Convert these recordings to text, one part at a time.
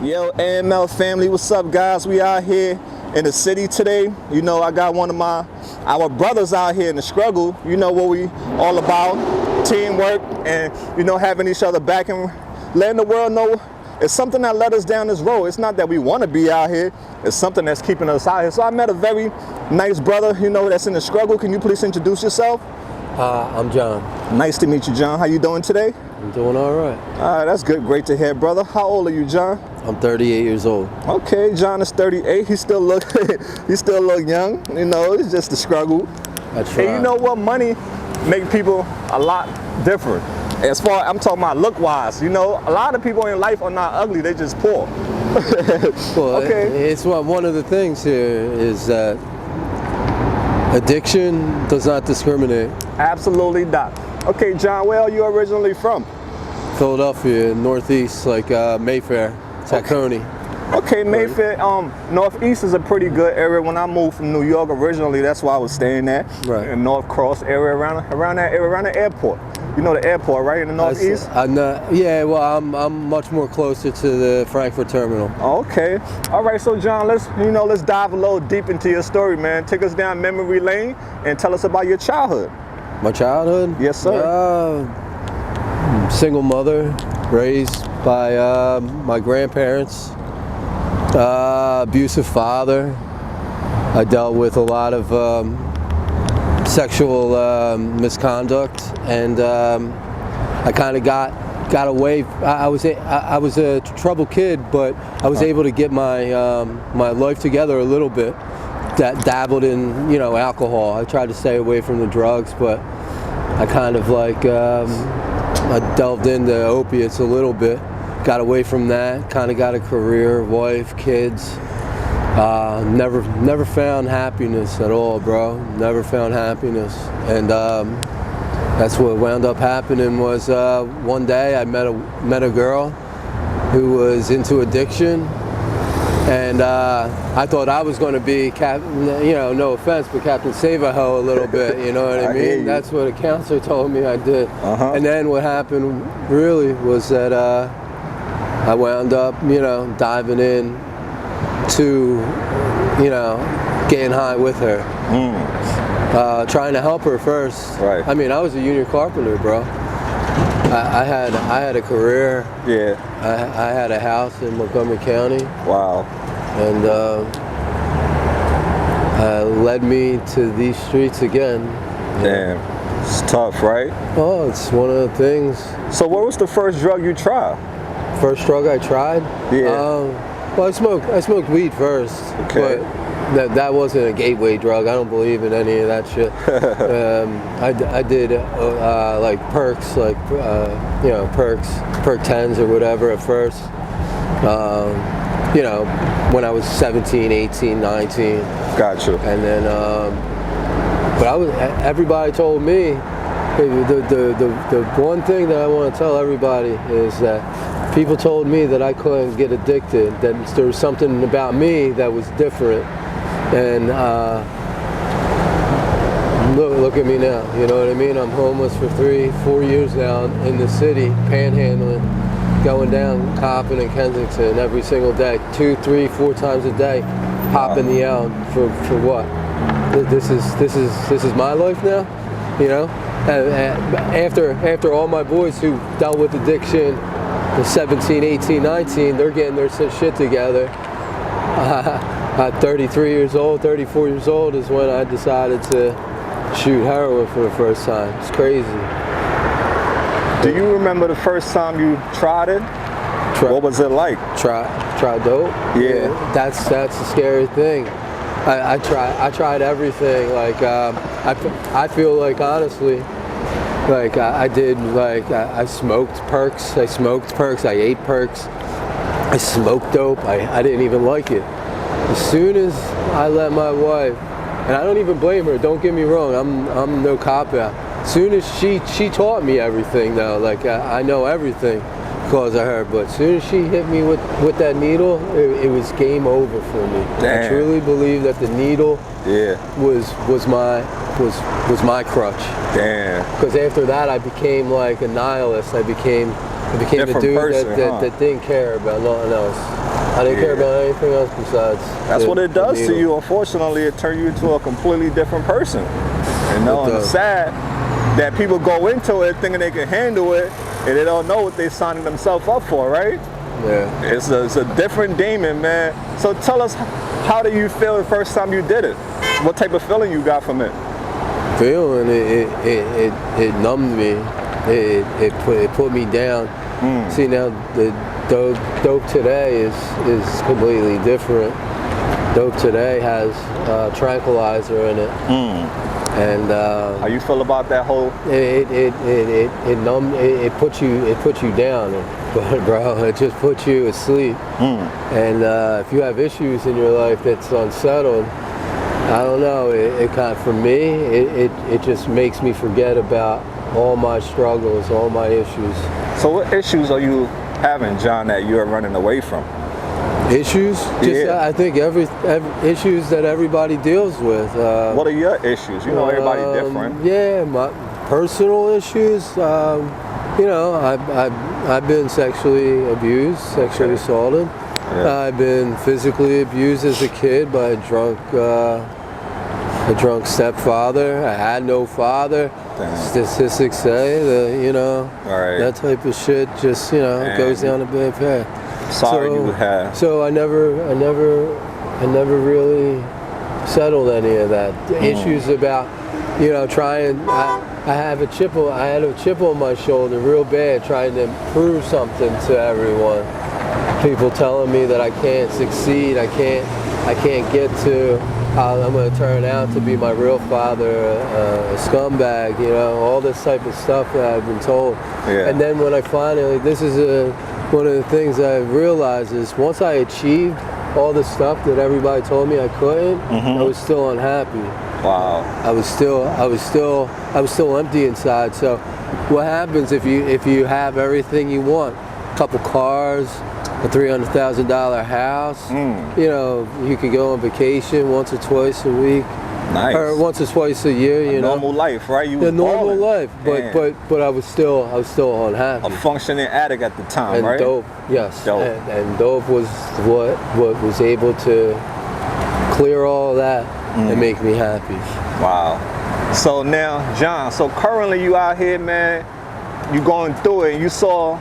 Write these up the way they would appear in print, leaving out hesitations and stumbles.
Yo, AML family, what's up, guys? We out here in the city today. You know, I got one of our brothers out here in the struggle. You know what we all about, teamwork, and you know, having each other back and letting the world know it's something that led us down this road. It's not that we want to be out here, it's something that's keeping us out here. So I met a very nice brother, you know, that's in the struggle. Can you please introduce yourself? I'm John. Nice to meet you, John. How you doing today? I'm doing all right. That's good. Great to hear, brother. How old are you, John? I'm 38 years old. Okay, John is 38. He still look young. You know, it's just the struggle. I try. And you know what? Money make people a lot different. As far I'm talking about look-wise, you know, a lot of people in life are not ugly. They just poor. Well, okay. It's one of the things here is that addiction does not discriminate. Absolutely not. Okay, John, where are you originally from? Philadelphia, Northeast, like Mayfair, Tacony. Okay, Mayfair, Northeast is a pretty good area. When I moved from New York originally, that's why I was staying there. Right. In North Cross area, around that area, around the airport. You know the airport, right, in the Northeast? Yeah, well, I'm much more closer to the Frankfurt terminal. Okay. All right, so John, let's dive a little deep into your story, man. Take us down memory lane and tell us about your childhood. My childhood? Yes, sir. Single mother, raised by my grandparents. Abusive father. I dealt with a lot of sexual misconduct, and I kind of got away. I was a troubled kid, but I was able to get my my life together a little bit. That dabbled in, you know, alcohol. I tried to stay away from the drugs, but I kind of like I delved into opiates a little bit. Got away from that. Kind of got a career, wife, kids. Never found happiness at all, bro. Never found happiness, and that's what wound up happening. Was one day I met a girl who was into addiction, and I thought I was going to be you know, no offense, but Captain Save-A-Ho a little bit. You know what I mean? That's what a counselor told me I did. And then what happened really was that I wound up, you know, diving in to, you know, getting high with her, trying to help her first. Right. I mean, I was a union carpenter, bro. I had a career. Yeah. I had a house in Montgomery County. Wow. And led me to these streets again. Damn. It's tough, right? Oh, it's one of the things. So what was the first drug you tried? First drug I tried? Yeah. Well, I smoked weed first, okay. But that wasn't a gateway drug. I don't believe in any of that shit. I did like perks, like you know, perk 10s or whatever at first. You know, when I was 17, 18, 19. Gotcha. And then, but everybody told me, the one thing that I want to tell everybody is that people told me that I couldn't get addicted, that there was something about me that was different. And look at me now, you know what I mean? I'm homeless for 3-4 years now in the city, panhandling, going down, copping in Kensington every single day, 2, 3, 4 times a day, hopping the out for what? This is my life now, you know? After all my boys who dealt with addiction, the 17, 18, 19, they're getting their shit together. At 33 years old, 34 years old is when I decided to shoot heroin for the first time. It's crazy. Do you remember the first time you tried it? What was it like? Try dope? Yeah. That's a scary thing. I tried everything. Like I feel like, honestly, like I smoked perks. I ate perks. I smoked dope. I didn't even like it. As soon as I let my wife, and I don't even blame her, don't get me wrong, I'm no cop out. As soon as she taught me everything though, like I know everything because of her, but as soon as she hit me with that needle, it was game over for me. Damn. I truly believe that the needle was my crutch. Damn. Because after that I became like a nihilist. I became I became a different dude person, that didn't care about nothing else. I didn't care about anything else besides. That's what it does to you. Unfortunately, it turns you into a completely different person. You know, and it's sad that people go into it thinking they can handle it, and they don't know what they're signing themselves up for, right? Yeah. It's a different demon, man. So tell us, how did you feel the first time you did it? What type of feeling you got from it? Feeling it numbed me. It put me down. See, now the dope today is completely different. Dope today has tranquilizer in it. And how you feel about that whole? It puts you down, bro. It just puts you asleep. And if you have issues in your life that's unsettled, I don't know. For me, it just makes me forget about all my struggles, all my issues. So what issues are you having, John, that you're running away from? Issues? I think every issues that everybody deals with. What are your issues? You know, everybody's different. Yeah, my personal issues. You know, I've been sexually abused, sexually assaulted. Yeah. I've been physically abused as a kid by a drunk stepfather. I had no father. Damn. Statistics say that, you know, that type of shit just, you know, goes down a bad path. Sorry you have. So I never really settled any of that. Issues about, you know, I had a chip on my shoulder real bad, trying to prove something to everyone. People telling me that I can't succeed, I can't get to, I'm going to turn out to be my real father, a scumbag, you know, all this type of stuff that I've been told. Yeah. And then when I finally, one of the things I realized is once I achieved all the stuff that everybody told me I couldn't, I was still unhappy. Wow. I was still empty inside. So what happens if you have everything you want? A couple cars, a $300,000 house. You know, you could go on vacation once or twice a week. Nice. Or once or twice a year, you know. Normal life, right? The normal life, but I was still unhappy. A functioning addict at the time, and right? Dope, yes. Dope. And dope was what was able to clear all that and make me happy. Wow. So now, John, so currently you out here, man, you going through it, and you saw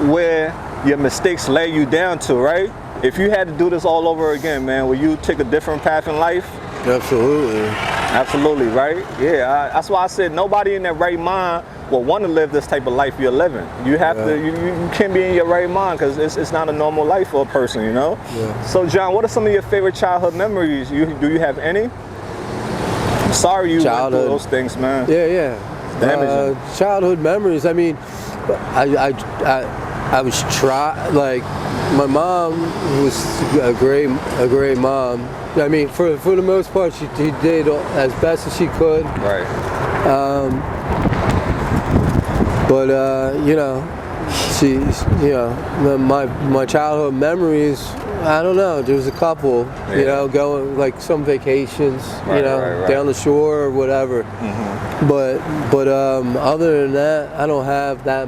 where your mistakes lay you down to, right? If you had to do this all over again, man, would you take a different path in life? Absolutely. Absolutely, right? Yeah, that's why I said nobody in their right mind will want to live this type of life you're living. You have to, you can't be in your right mind because it's not a normal life for a person, you know? Yeah. So, John, what are some of your favorite childhood memories? Do you have any? I'm sorry you went through those things, man. Yeah. Childhood memories. I mean, I was like, my mom was a great mom. I mean, for the most part, she did as best as she could. Right. You know, my childhood memories, I don't know, there was a couple, you know, going like some vacations, you know, down the shore or whatever. But other than that, I don't have that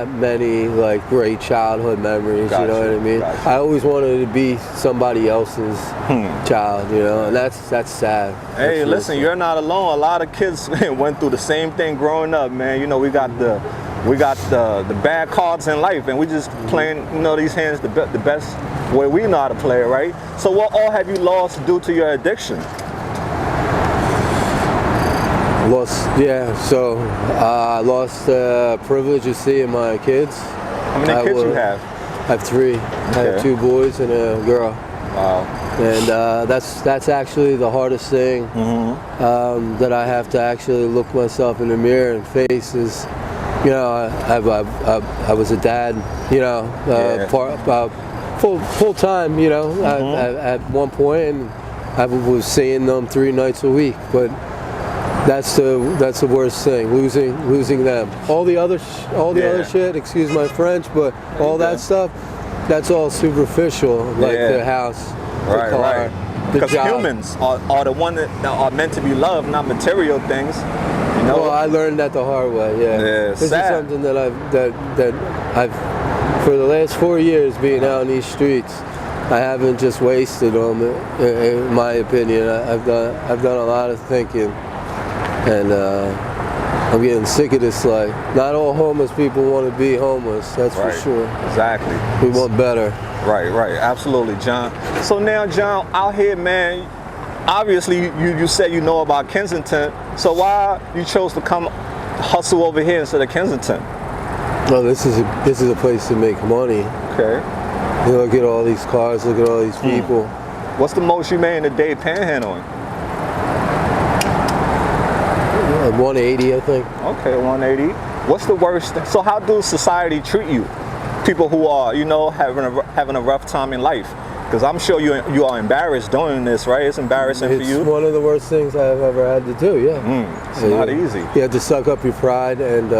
many like great childhood memories. You know what I mean? I always wanted to be somebody else's child, you know, and that's sad. Hey, listen, you're not alone. A lot of kids went through the same thing growing up, man. You know, we got the bad cards in life, and we just playing, you know, these hands the best way we know how to play it, right? So what all have you lost due to your addiction? I lost the privilege of seeing my kids. How many kids you have? I have 3. I have 2 boys and a girl. Wow. And that's actually the hardest thing that I have to actually look myself in the mirror and face is, you know, I was a dad, you know, full time, you know, at one point, and I was seeing them 3 nights a week, but that's the worst thing, losing them. All the other shit, excuse my French, but all that stuff, that's all superficial, like the house, the car, the because job. Humans are the one that are meant to be loved, not material things. You know? Well, I learned that the hard way. Yeah. This is something that for the last 4 years being out in these streets, I haven't just wasted them. In my opinion, I've done a lot of thinking, and I'm getting sick of this life. Not all homeless people want to be homeless. That's for sure. Exactly. We want better. Right. Absolutely, John. So now, John, out here, man, obviously you said you know about Kensington. So why you chose to come hustle over here instead of Kensington? Well, this is a place to make money. Okay. You look at all these cars, look at all these people. What's the most you made in a day panhandling? 180, I think. Okay, 180. What's the worst? So how does society treat you? People who are, you know, having a rough time in life. Because I'm sure you are embarrassed doing this, right? It's embarrassing for you. It's one of the worst things I've ever had to do. Yeah. It's not easy. You have to suck up your pride and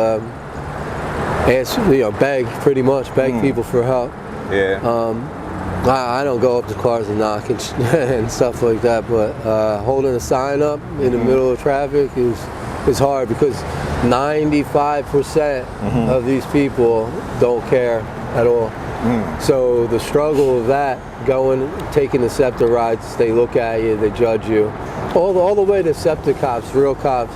ask, beg people for help. Yeah. I don't go up to cars and knock and stuff like that, but holding a sign up in the middle of traffic is hard because 95% of these people don't care at all. So the struggle of that, taking the SEPTA rides, they look at you, they judge you, all the way to SEPTA cops, real cops,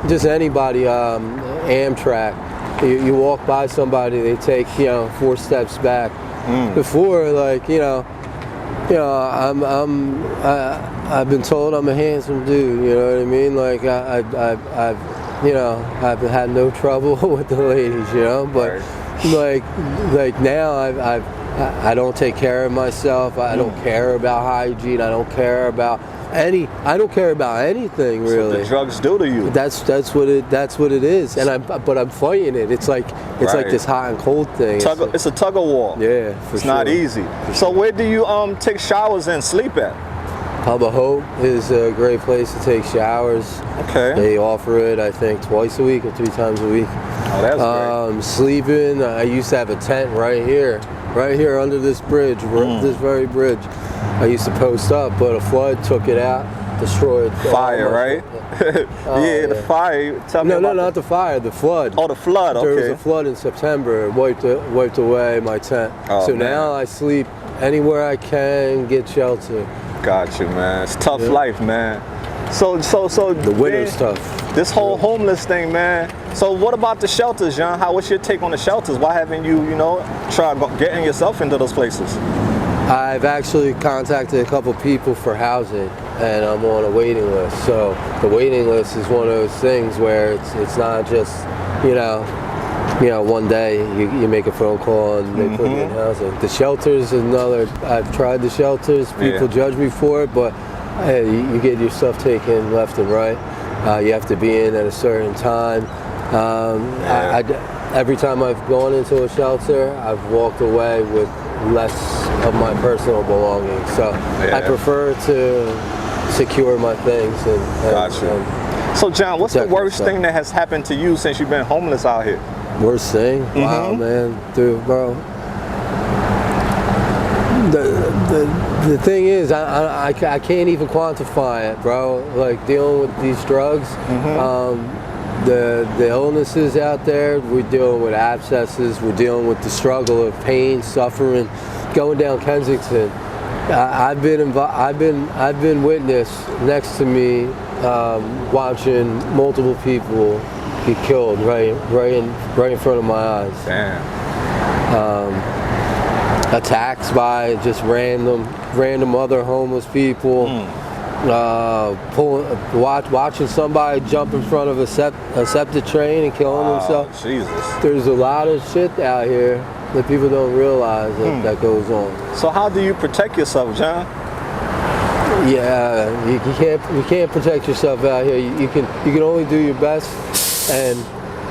just anybody, Amtrak. You walk by somebody, they take 4 steps back. Before, I've been told I'm a handsome dude. You know what I mean? Like I've had no trouble with the ladies. But like now I don't take care of myself. I don't care about hygiene. I don't care about anything really. What the drugs do to you. That's what it is. And but I'm fighting it. It's like this hot and cold thing. It's a tug of war. Yeah, it's not easy. So where do you take showers and sleep at? Hub of Hope is a great place to take showers. Okay. They offer it, I think, twice a week or 3 times a week. Oh, that's great. Sleeping, I used to have a tent right here under this bridge, this very bridge. I used to post up, but a flood took it out, destroyed. Fire, right? The fire. Tell me no, not the fire, the flood. Oh, the flood, okay. There was a flood in September, it wiped away my tent. Oh, so man. now I sleep anywhere I can, get shelter. Got you, man. It's tough life, man. So the winter's tough. This whole homeless thing, man. So what about the shelters, John? What's your take on the shelters? Why haven't you, tried getting yourself into those places? I've actually contacted a couple people for housing, and I'm on a waiting list. So the waiting list is one of those things where it's not just, one day you make a phone call and they put you in housing. The shelters is another. I've tried the shelters. People judge me for it, but hey, you get your stuff taken left and right. You have to be in at a certain time. Every time I've gone into a shelter, I've walked away with less of my personal belongings. So I prefer to secure my things. So John, what's the worst thing that has happened to you since you've been homeless out here? Worst thing? Wow, man, dude, bro. The thing is, I can't even quantify it, bro. Like dealing with these drugs, the illnesses out there. We're dealing with abscesses. We're dealing with the struggle of pain, suffering. Going down Kensington, I've been witness next to me, watching multiple people get killed right in front of my eyes. Damn. Attacks by just random other homeless people. Watching somebody jump in front of a septic train and killing himself. Jesus. There's a lot of shit out here that people don't realize that goes on. So how do you protect yourself, John? Yeah, you can't protect yourself out here. You can only do your best, and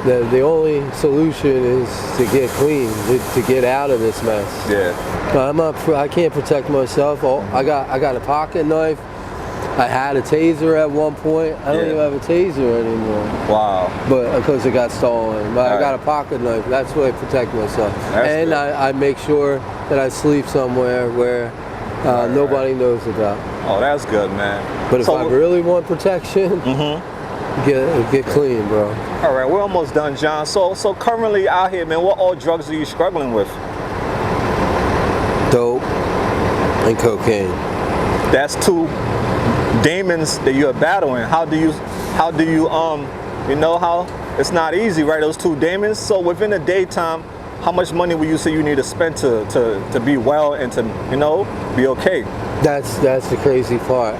the only solution is to get clean, to get out of this mess. Yeah. I can't protect myself. I got a pocket knife. I had a taser at one point. I don't even have a taser anymore. Wow. But because it got stolen. But I got a pocket knife. That's where I protect myself. And I make sure that I sleep somewhere where nobody knows about. Oh, that's good, man. But if I really want protection, get clean, bro. All right, we're almost done, John. So currently out here, man, what all drugs are you struggling with? dope, and cocaine. That's two demons that you're battling. How do you you know how it's not easy, right? Those two demons. So within a daytime, how much money would you say you need to spend to be well and to, you know, be okay? That's the crazy part.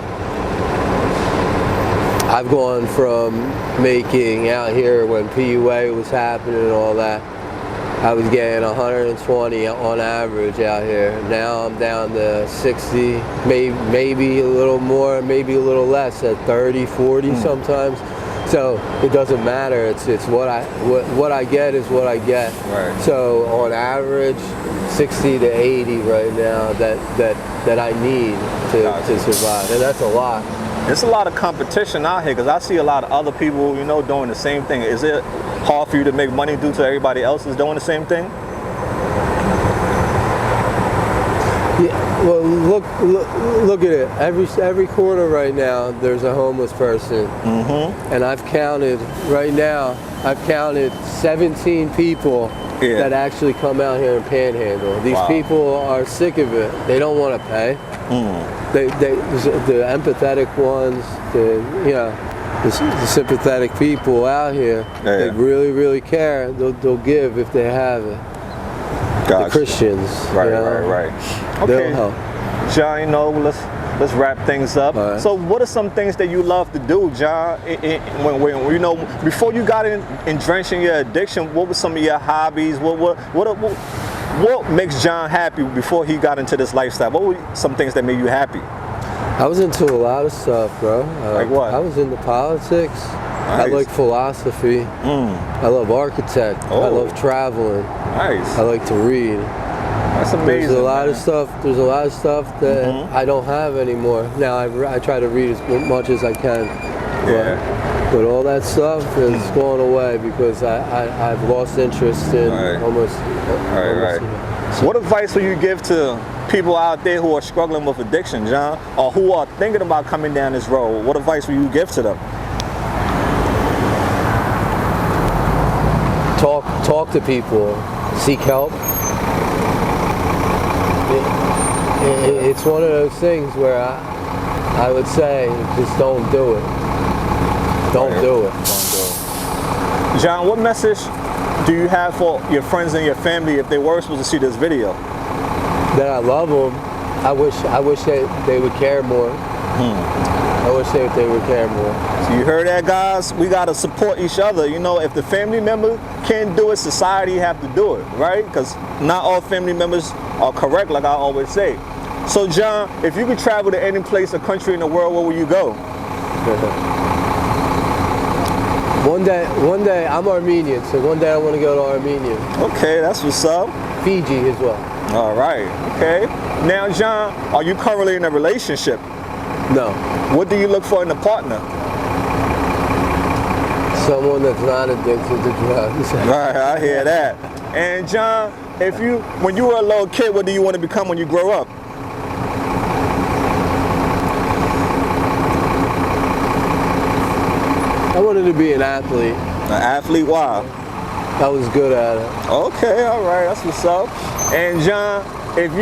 I've gone from making out here when PUA was happening and all that, I was getting 120 on average out here. Now I'm down to 60, maybe a little more, maybe a little less, at 30, 40 sometimes. So it doesn't matter. It's what I get is what I get. Right. So on average, 60 to 80 right now that I need to survive, and that's a lot. There's a lot of competition out here because I see a lot of other people, you know, doing the same thing. Is it hard for you to make money due to everybody else is doing the same thing? Yeah. Well, look at it. Every corner right now, there's a homeless person, and I've counted right now. I've counted 17 people that actually come out here and panhandle. These people are sick of it. They don't want to pay. The empathetic ones, the sympathetic people out here, they really care. They'll give if they have it. Gotcha. The Christians, right. Okay, they'll help. John, you know, let's wrap things up. Right. So, what are some things that you love to do, John? When you know, before you got in drenching your addiction, what were some of your hobbies? What makes John happy before he got into this lifestyle? What were some things that made you happy? I was into a lot of stuff, bro. Like what? I was into politics. Nice. I like philosophy. I love architect. I love traveling. Nice. I like to read. That's amazing. There's a lot of stuff. There's a lot of stuff that I don't have anymore. Now I try to read as much as I can. But all that stuff is going away because I've lost interest in almost. So what advice will you give to people out there who are struggling with addiction, John, or who are thinking about coming down this road? What advice will you give to them? Talk to people. Seek help. It's one of those things where I would say just don't do it. Don't do it. John, what message do you have for your friends and your family if they were supposed to see this video? That I love them. I wish they would care more. I wish they would care more. So you heard that, guys? We gotta support each other. You know, if the family member can't do it, society have to do it, right? Because not all family members are correct, like I always say. So John, if you could travel to any place or country in the world, where would you go? One day, I'm Armenian, so one day I want to go to Armenia. Okay, that's what's up. Fiji as well. All right, okay. Now, John, are you currently in a relationship? No. What do you look for in a partner? Someone that's not addicted to drugs. Right, I hear that. And John, when you were a little kid, what do you want to become when you grow up? I wanted to be an athlete. An athlete? Why? I was good at it. Okay, all right, that's what's up. And John, if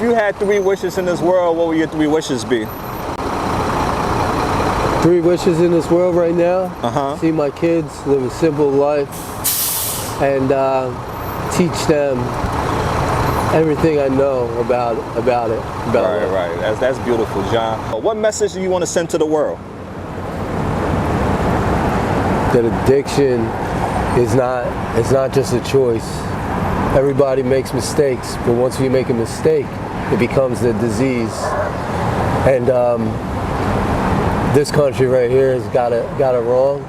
you had 3 wishes in this world, what would your 3 wishes be? 3 wishes in this world right now? See my kids, live a simple life, and teach them everything I know about it. Right. That's beautiful, John. What message do you want to send to the world? That addiction is not just a choice. Everybody makes mistakes, but once we make a mistake, it becomes a disease. And this country right here has got it wrong,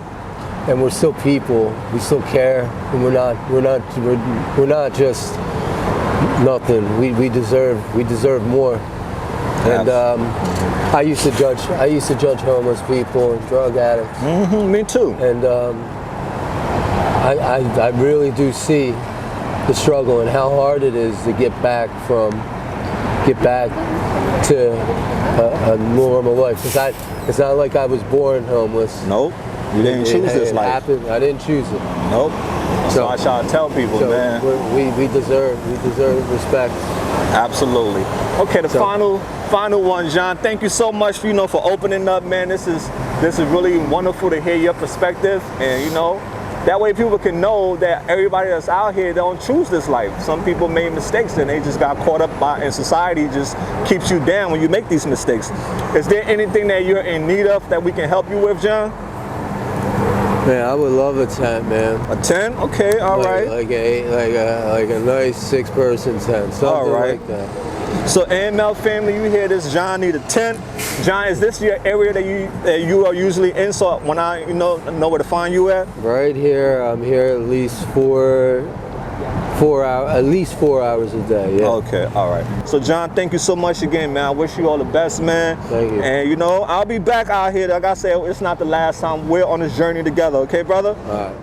and we're still people. We still care, and we're not just nothing. We deserve more. And I used to judge homeless people and drug addicts. Me too. And I really do see the struggle and how hard it is to get back to a normal life. It's not like I was born homeless. Nope. You didn't choose this life. Happened. I didn't choose it. Nope. So I try to tell people, man. We deserve respect. Absolutely. Okay, the final one, John. Thank you so much for, for opening up, man. This is really wonderful to hear your perspective, and that way people can know that everybody that's out here don't choose this life. Some people made mistakes and they just got caught up and society just keeps you down when you make these mistakes. Is there anything that you're in need of that we can help you with, John? Man, I would love a tent, man. A tent? Okay, all right. Like a nice 6-person tent, something like that. So AML family, you hear this? John need a tent. John, is this your area that you are usually in? So when I know where to find you at? Right here, I'm here at least 4 hours a day. Yeah. Okay, all right. So John, thank you so much again, man. I wish you all the best, man. Thank you. And I'll be back out here. Like I said, it's not the last time. We're on this journey together. Okay, brother? All right.